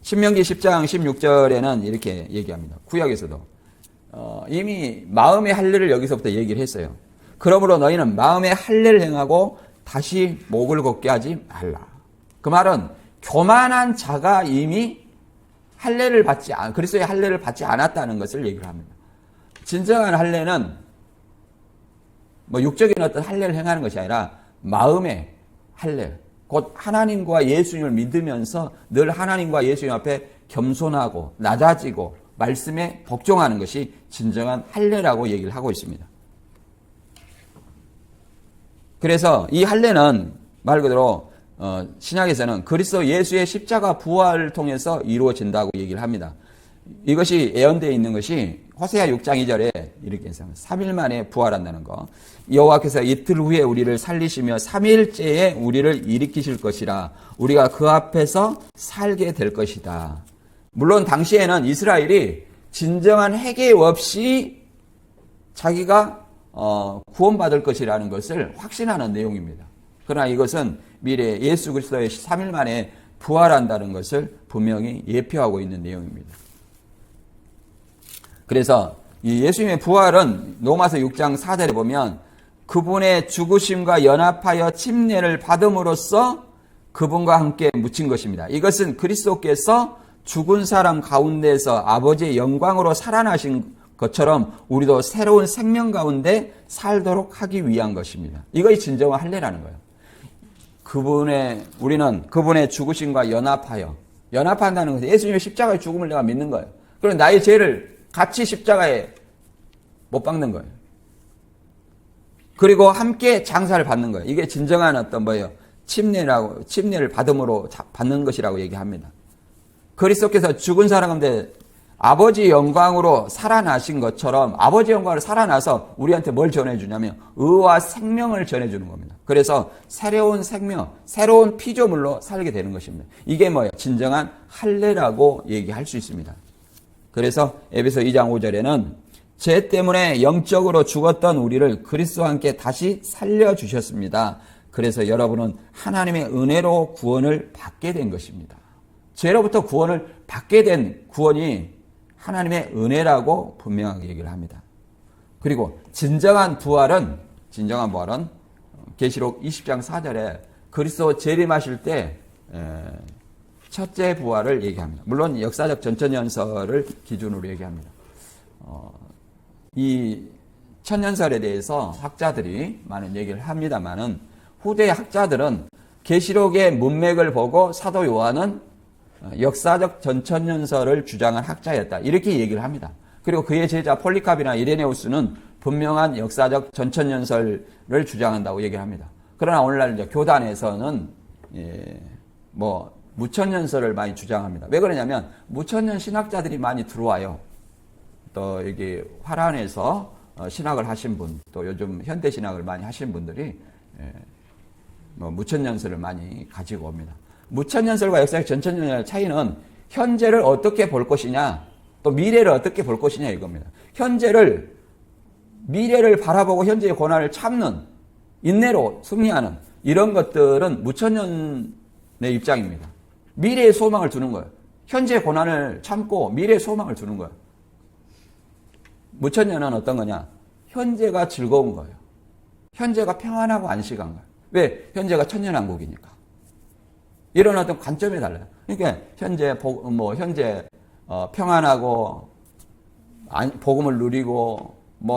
신명기 10장 16절에는 이렇게 얘기합니다. 구약에서도 이미 마음의 할례를 여기서부터 얘기를 했어요. 그러므로 너희는 마음의 할례를 행하고 다시 목을 걷게 하지 말라. 그 말은 교만한 자가 이미 그리스도의 할례를 받지 않았다는 것을 얘기를 합니다. 진정한 할례는 육적인 어떤 할례를 행하는 것이 아니라 마음의 할례, 곧 하나님과 예수님을 믿으면서 늘 하나님과 예수님 앞에 겸손하고 낮아지고 말씀에 복종하는 것이 진정한 할례라고 얘기를 하고 있습니다. 그래서 이 할례는 말 그대로 신약에서는 그리스도 예수의 십자가 부활을 통해서 이루어진다고 얘기를 합니다. 이것이 예언되어 있는 것이 호세아 6장 2절에 이렇게 해서 3일 만에 부활한다는 거. 여호와께서 이틀 후에 우리를 살리시며 3일째에 우리를 일으키실 것이라. 우리가 그 앞에서 살게 될 것이다. 물론 당시에는 이스라엘이 진정한 회개 없이 자기가 구원받을 것이라는 것을 확신하는 내용입니다. 그러나 이것은 미래 예수 그리스도의 3일 만에 부활한다는 것을 분명히 예표하고 있는 내용입니다. 그래서 이 예수님의 부활은 로마서 6장 4절에 보면 그분의 죽으심과 연합하여 침례를 받음으로써 그분과 함께 묻힌 것입니다. 이것은 그리스도께서 죽은 사람 가운데서 아버지의 영광으로 살아나신 것처럼 우리도 새로운 생명 가운데 살도록 하기 위한 것입니다. 이것이 진정한 할례라는 거예요. 우리는 그분의 죽으심과 연합한다는 것은 예수님의 십자가의 죽음을 내가 믿는 거예요. 그럼 나의 죄를 같이 십자가에 못 박는 거예요. 그리고 함께 장사를 받는 거예요. 이게 진정한 어떤 침례를 받음으로 받는 것이라고 얘기합니다. 그리스도께서 죽은 사람 가운데 아버지 영광으로 살아나신 것처럼 아버지 영광으로 살아나서 우리한테 뭘 전해주냐면 의와 생명을 전해주는 겁니다. 그래서 새로운 생명, 새로운 피조물로 살게 되는 것입니다. 이게 뭐예요? 진정한 할례라고 얘기할 수 있습니다. 그래서 에베소 2장 5절에는 죄 때문에 영적으로 죽었던 우리를 그리스도와 함께 다시 살려주셨습니다. 그래서 여러분은 하나님의 은혜로 구원을 받게 된 것입니다. 죄로부터 구원을 받게 된 구원이 하나님의 은혜라고 분명하게 얘기를 합니다. 그리고 진정한 부활은 계시록 20장 4절에 그리스도 재림하실 때 첫째 부활을 얘기합니다. 물론 역사적 전천연설을 기준으로 얘기합니다. 이 천년설에 대해서 학자들이 많은 얘기를 합니다만은 후대 학자들은 계시록의 문맥을 보고 사도 요한은 역사적 전천연설을 주장한 학자였다. 이렇게 얘기를 합니다. 그리고 그의 제자 폴리캅이나 이레네우스는 분명한 역사적 전천연설을 주장한다고 얘기를 합니다. 그러나 오늘날 이제 교단에서는 무천연설을 많이 주장합니다. 왜 그러냐면 무천년 신학자들이 많이 들어와요. 또 여기 화란에서 신학을 하신 분, 또 요즘 현대 신학을 많이 하신 분들이 무천연설을 많이 가지고 옵니다. 무천연설과 역사적 전천연설의 차이는 현재를 어떻게 볼 것이냐, 또 미래를 어떻게 볼 것이냐 이겁니다. 미래를 바라보고 현재의 고난을 참는, 인내로 승리하는 이런 것들은 무천년의 입장입니다. 미래의 소망을 두는 거예요. 현재의 고난을 참고 미래의 소망을 두는 거예요. 무천년은 어떤 거냐? 현재가 즐거운 거예요. 현재가 평안하고 안식한 거예요. 왜? 현재가 천년왕국이니까. 이런 어떤 관점이 달라요. 그러니까 현재 평안하고 복음을 누리고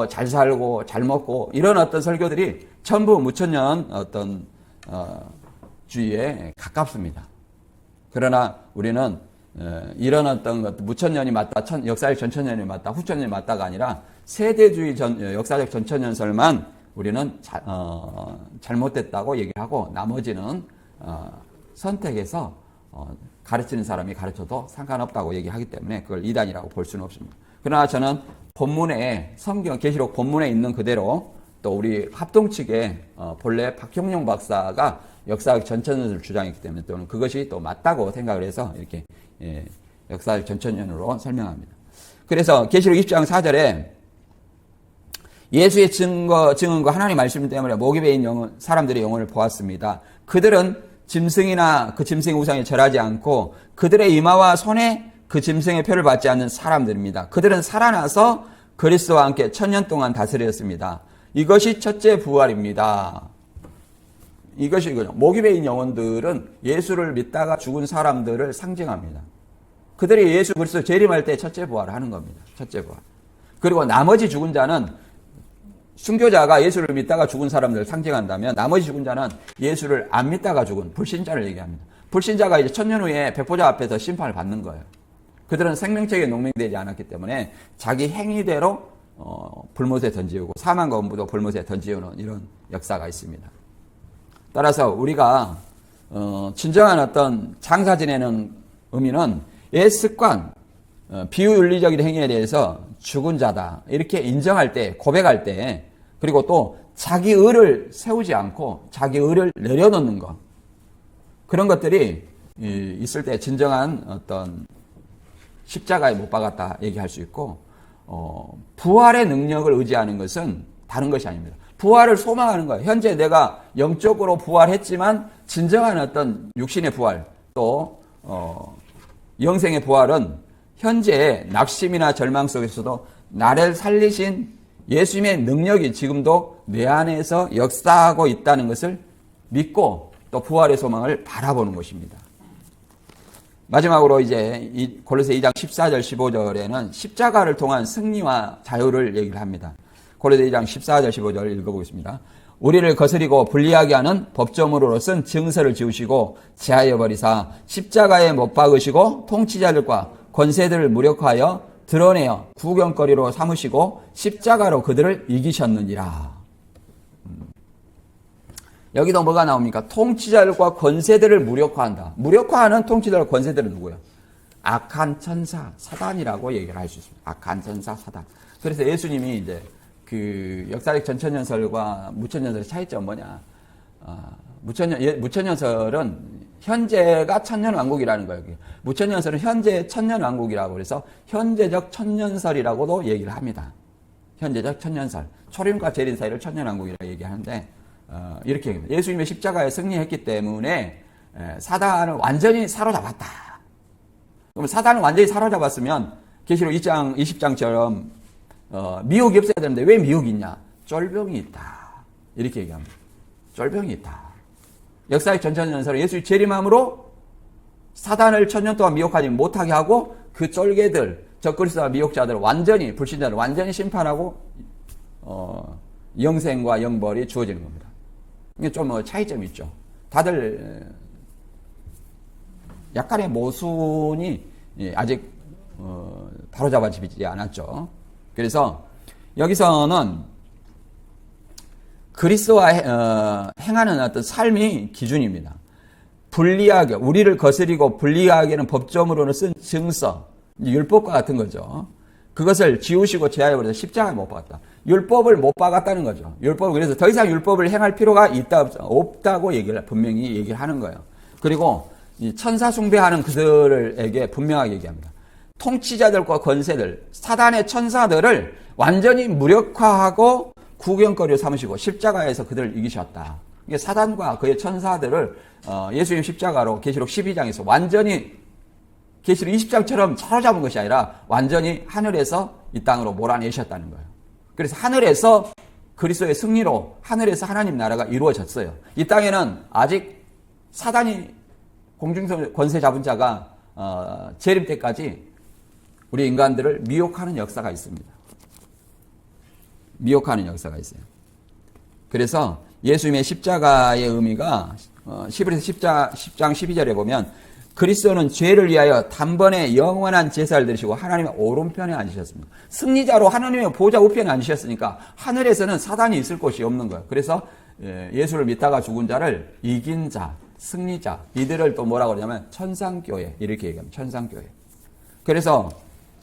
잘 살고 잘 먹고 이런 어떤 설교들이 전부 무천년 어떤 주의에 가깝습니다. 그러나 우리는 이런 어떤 것, 무천년이 맞다, 역사적 전천년이 맞다, 후천년이 맞다가 아니라 세대주의 역사적 전천연설만 우리는 잘못됐다고 얘기하고 나머지는 선택해서 가르치는 사람이 가르쳐도 상관없다고 얘기하기 때문에 그걸 이단이라고 볼 수는 없습니다. 그러나 저는 본문에 성경 계시록 본문에 있는 그대로 또 우리 합동 측에 본래 박형룡 박사가 역사학 전천년을 주장했기 때문에 또는 그것이 또 맞다고 생각을 해서 이렇게 역사학 전천년으로 설명합니다. 그래서 계시록 20장 4절에 예수의 증언과 하나님 말씀 때문에 목이 베인 사람들의 영혼을 보았습니다. 그들은 짐승이나 그 짐승의 우상에 절하지 않고 그들의 이마와 손에 그 짐승의 표를 받지 않는 사람들입니다. 그들은 살아나서 그리스도와 함께 1000년 동안 다스렸습니다. 이것이 첫째 부활입니다. 이것이 이거죠. 목이 베인 영혼들은 예수를 믿다가 죽은 사람들을 상징합니다. 그들이 예수 그리스도 재림할 때 첫째 부활을 하는 겁니다. 첫째 부활. 그리고 나머지 죽은 자는 순교자가 예수를 믿다가 죽은 사람들을 상징한다면 나머지 죽은 자는 예수를 안 믿다가 죽은 불신자를 얘기합니다. 불신자가 이제 1000년 후에 백보자 앞에서 심판을 받는 거예요. 그들은 생명책에 농맹되지 않았기 때문에 자기 행위대로 불못에 던지우고 사망과 음부도 불못에 던지우는 이런 역사가 있습니다. 따라서 우리가 진정한 어떤 장사 지내는 의미는 옛 습관, 비윤리적인 행위에 대해서 죽은 자다 이렇게 인정할 때, 고백할 때, 그리고 또 자기 의를 세우지 않고 자기 의를 내려놓는 것, 그런 것들이 있을 때 진정한 어떤 십자가에 못 박았다 얘기할 수 있고, 부활의 능력을 의지하는 것은 다른 것이 아닙니다. 부활을 소망하는 거예요. 현재 내가 영적으로 부활했지만 진정한 어떤 육신의 부활, 또 영생의 부활은 현재의 낙심이나 절망 속에서도 나를 살리신 예수님의 능력이 지금도 내 안에서 역사하고 있다는 것을 믿고 또 부활의 소망을 바라보는 것입니다. 마지막으로 이제 이 골로새 2장 14절 15절에는 십자가를 통한 승리와 자유를 얘기를 합니다. 골로새 2장 14절 15절 읽어보겠습니다. 우리를 거스리고 불리하게 하는 법조문으로 쓴 증서를 지우시고 제하여 버리사 십자가에 못 박으시고 통치자들과 권세들을 무력화하여 드러내어 구경거리로 삼으시고 십자가로 그들을 이기셨느니라. 여기도 뭐가 나옵니까? 통치자들과 권세들을 무력화한다. 무력화하는 통치자들과 권세들은 누구예요? 악한 천사, 사단이라고 얘기를 할 수 있습니다. 악한 천사, 사단. 그래서 예수님이 이제 그 역사적 전천년설과 무천년설의 차이점 뭐냐? 무천년설은 현재가 천년왕국이라는 거예요. 무천년설은 현재 천년왕국이라고 그래서 현재적 천년설이라고도 얘기를 합니다. 현재적 천년설. 초림과 재림 사이를 천년왕국이라고 얘기하는데 이렇게 얘기합니다. 예수님의 십자가에 승리했기 때문에 사단을 완전히 사로잡았다. 그럼 사단을 완전히 사로잡았으면 계시록 2장 20장처럼 미혹이 없어야 되는데 왜 미혹이 있냐? 쫄병이 있다. 이렇게 얘기합니다. 쫄병이 있다. 역사의 전천년설은 예수의 재림함으로 사단을 1000년 동안 미혹하지 못하게 하고 그 쫄개들, 적그리스도와 미혹자들을 완전히, 불신자를 완전히 심판하고 영생과 영벌이 주어지는 겁니다. 이게 좀 차이점이 있죠. 다들 약간의 모순이 아직 바로잡아지지 않았죠. 그래서 여기서는 그리스도와 행하는 어떤 삶이 기준입니다. 불리하게, 우리를 거스리고 불리하게는 법조문으로 쓴 증서, 율법과 같은 거죠. 그것을 지우시고 제하여 버려서 십자가에 못 박았다. 율법을 못 박았다는 거죠. 율법을, 그래서 더 이상 율법을 행할 필요가 있다, 없다고 분명히 얘기를 하는 거예요. 그리고 천사 숭배하는 그들에게 분명하게 얘기합니다. 통치자들과 권세들, 사단의 천사들을 완전히 무력화하고 구경거리로 삼으시고 십자가에서 그들을 이기셨다. 이게 사단과 그의 천사들을 예수님 십자가로 계시록 12장에서 완전히 계시록 20장처럼 사로잡은 것이 아니라 완전히 하늘에서 이 땅으로 몰아내셨다는 거예요. 그래서 하늘에서 그리스도의 승리로 하늘에서 하나님 나라가 이루어졌어요. 이 땅에는 아직 사단이 공중 권세 잡은 자가 재림 때까지 우리 인간들을 미혹하는 역사가 있습니다. 미혹하는 역사가 있어요. 그래서 예수님의 십자가의 의미가 히브리서 10장 12절에 보면 그리스도는 죄를 위하여 단번에 영원한 제사를 드리시고 하나님의 오른편에 앉으셨습니다. 승리자로 하나님의 보좌 우편에 앉으셨으니까 하늘에서는 사단이 있을 곳이 없는 거예요. 그래서 예수를 믿다가 죽은 자를 이긴 자, 승리자, 이들을 또 뭐라고 그러냐면 천상교회 이렇게 얘기합니다. 천상교회. 그래서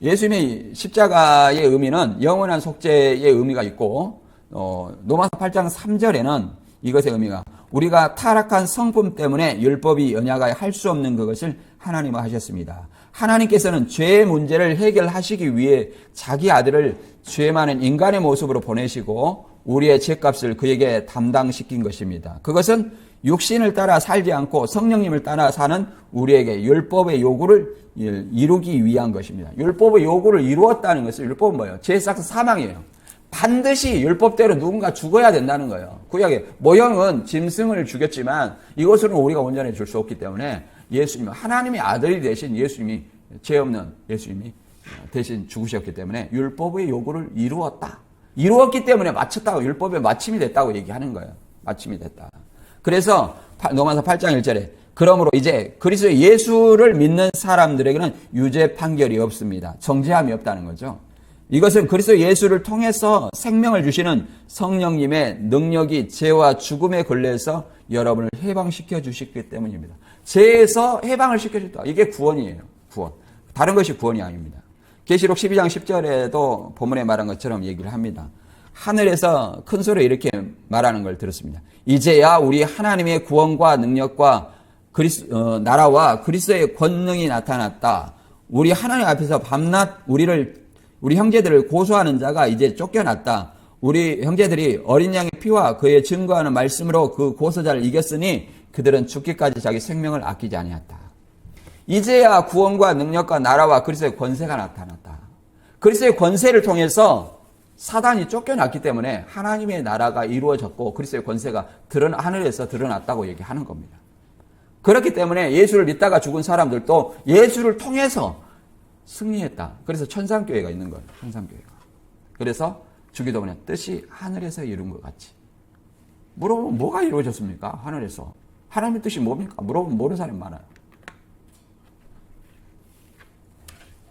예수님의 십자가의 의미는 영원한 속죄의 의미가 있고 로마서 8장 3절에는 이것의 의미가 우리가 타락한 성품 때문에 율법이 연약하여 할 수 없는 그것을 하나님은 하셨습니다. 하나님께서는 죄의 문제를 해결하시기 위해 자기 아들을 죄 많은 인간의 모습으로 보내시고 우리의 죄값을 그에게 담당시킨 것입니다. 그것은 육신을 따라 살지 않고 성령님을 따라 사는 우리에게 율법의 요구를 이루기 위한 것입니다. 율법의 요구를 이루었다는 것은 율법은 뭐예요? 죄의 삭은 사망이에요. 반드시 율법대로 누군가 죽어야 된다는 거예요. 구약에 모형은 짐승을 죽였지만 이것으로는 우리가 온전히 줄 수 없기 때문에 예수님, 하나님의 아들이 되신 예수님이, 죄 없는 예수님이 대신 죽으셨기 때문에 율법의 요구를 이루었다. 이루었기 때문에 마쳤다고, 율법의 마침이 됐다고 얘기하는 거예요. 마침이 됐다. 그래서 로마서 8장 1절에 그러므로 이제 그리스도 예수를 믿는 사람들에게는 유죄 판결이 없습니다. 정죄함이 없다는 거죠. 이것은 그리스도 예수를 통해서 생명을 주시는 성령님의 능력이 죄와 죽음의 권리에서 여러분을 해방시켜 주시기 때문입니다. 죄에서 해방을 시켜줬다. 이게 구원이에요. 구원. 다른 것이 구원이 아닙니다. 계시록 12장 10절에도 본문에 말한 것처럼 얘기를 합니다. 하늘에서 큰 소리로 이렇게 말하는 걸 들었습니다. 이제야 우리 하나님의 구원과 능력과 나라와 그리스도의 권능이 나타났다. 우리 하나님 앞에서 밤낮 우리 형제들을 고소하는 자가 이제 쫓겨났다. 우리 형제들이 어린 양의 피와 그의 증거하는 말씀으로 그 고소자를 이겼으니 그들은 죽기까지 자기 생명을 아끼지 아니했다. 이제야 구원과 능력과 나라와 그리스도의 권세가 나타났다. 그리스도의 권세를 통해서 사단이 쫓겨났기 때문에 하나님의 나라가 이루어졌고 그리스도의 권세가 하늘에서 드러났다고 얘기하는 겁니다. 그렇기 때문에 예수를 믿다가 죽은 사람들도 예수를 통해서 승리했다. 그래서 천상교회가 있는 거예요. 천상교회가. 그래서 주기도문의 뜻이 하늘에서 이룬 것 같이. 물어보면 뭐가 이루어졌습니까? 하늘에서. 하나님의 뜻이 뭡니까? 물어보면 모르는 사람이 많아요.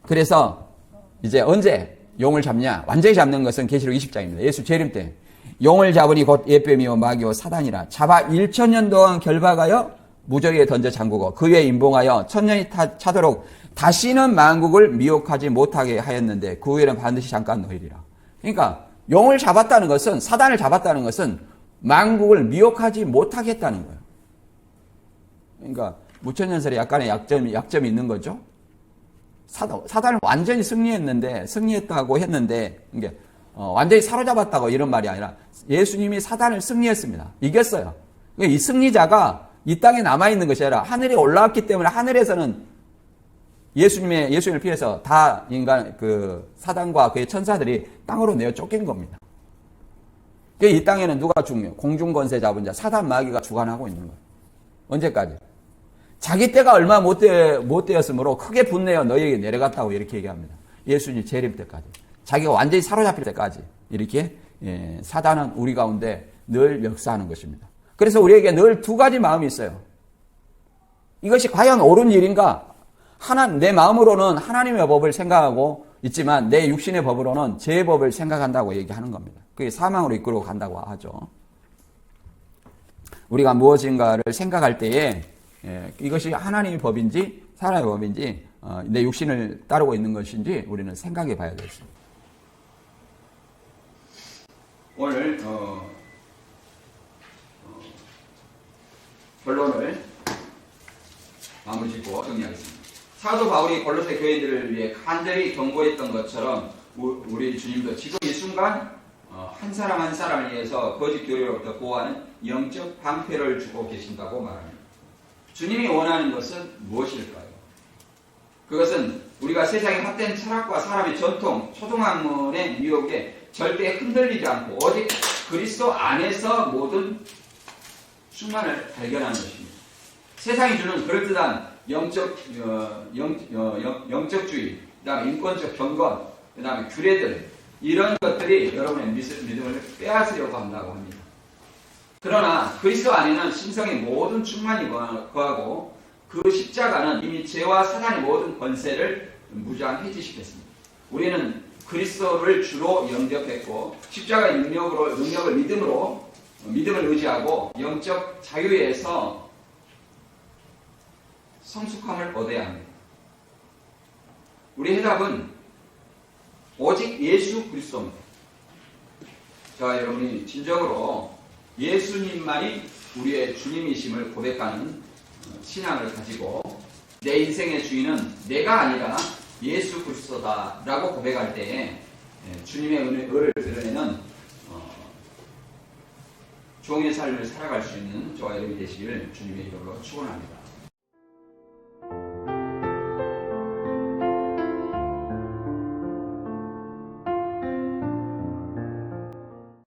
그래서 이제 언제 용을 잡냐? 완전히 잡는 것은 계시록 20장입니다. 예수 재림 때. 용을 잡으니 곧 예뱀이요 마귀요 사단이라. 잡아 1000년 동안 결박하여 무저기에 던져 잠그고 그 위에 임봉하여 1000년이 차도록 다시는 만국을 미혹하지 못하게 하였는데 그 후에는 반드시 잠깐 너희리라. 그러니까 용을 잡았다는 것은, 사단을 잡았다는 것은 만국을 미혹하지 못하게 했다는 거예요. 그러니까 무천년설에 약간의 약점이 있는 거죠. 사단을 완전히 승리했다고 했는데 이게 완전히 사로잡았다고 이런 말이 아니라 예수님이 사단을 승리했습니다. 이겼어요. 이 승리자가 이 땅에 남아있는 것이 아니라 하늘에 올라왔기 때문에 하늘에서는 예수님을 피해서 다 사단과 그의 천사들이 땅으로 내어 쫓긴 겁니다. 이 땅에는 누가 죽냐? 공중권세 잡은 자, 사단 마귀가 주관하고 있는 거예요. 언제까지? 자기 때가 얼마 못 되었으므로 크게 분내어 너희에게 내려갔다고 이렇게 얘기합니다. 예수님 재림 때까지. 자기가 완전히 사로잡힐 때까지. 이렇게 사단은 우리 가운데 늘 역사하는 것입니다. 그래서 우리에게 늘 두 가지 마음이 있어요. 이것이 과연 옳은 일인가? 내 마음으로는 하나님의 법을 생각하고 있지만 내 육신의 법으로는 죄의 법을 생각한다고 얘기하는 겁니다. 그게 사망으로 이끌고 간다고 하죠. 우리가 무엇인가를 생각할 때에 이것이 하나님의 법인지 사람의 법인지 내 육신을 따르고 있는 것인지 우리는 생각해 봐야 되겠습니다. 오늘 결론을 마무리 짓고 정리하겠습니다. 사도 바울이 골로새 교회들을 위해 간절히 경고했던 것처럼 우리 주님도 지금 이 순간 한 사람 한 사람을 위해서 거짓 교리로부터 보호하는 영적 방패를 주고 계신다고 말합니다. 주님이 원하는 것은 무엇일까요? 그것은 우리가 세상의 헛된 철학과 사람의 전통, 초등학문의 미혹에 절대 흔들리지 않고 오직 그리스도 안에서 모든 충만을 발견하는 것입니다. 세상이 주는 그럴듯한 영적주의, 그 다음에 인권적 경건, 그 다음에 규례들, 이런 것들이 여러분의 믿음을 빼앗으려고 한다고 합니다. 그러나 그리스도 안에는 신성의 모든 충만이 거하고 그 십자가는 이미 죄와 사단의 모든 권세를 무장해지시켰습니다. 우리는 그리스도를 주로 영접했고 십자가의 능력을 믿음을 의지하고 영적 자유에서 성숙함을 얻어야 합니다. 우리 해답은 오직 예수 그리스도입니다. 자, 여러분이 진정으로 예수님만이 우리의 주님이심을 고백하는 신앙을 가지고 내 인생의 주인은 내가 아니라 예수 그리스도다라고 고백할 때에 주님의 은혜를 드러내는 종의 삶을 살아갈 수 있는 저와 여러분이 되시기를 주님의 이름으로 축원합니다.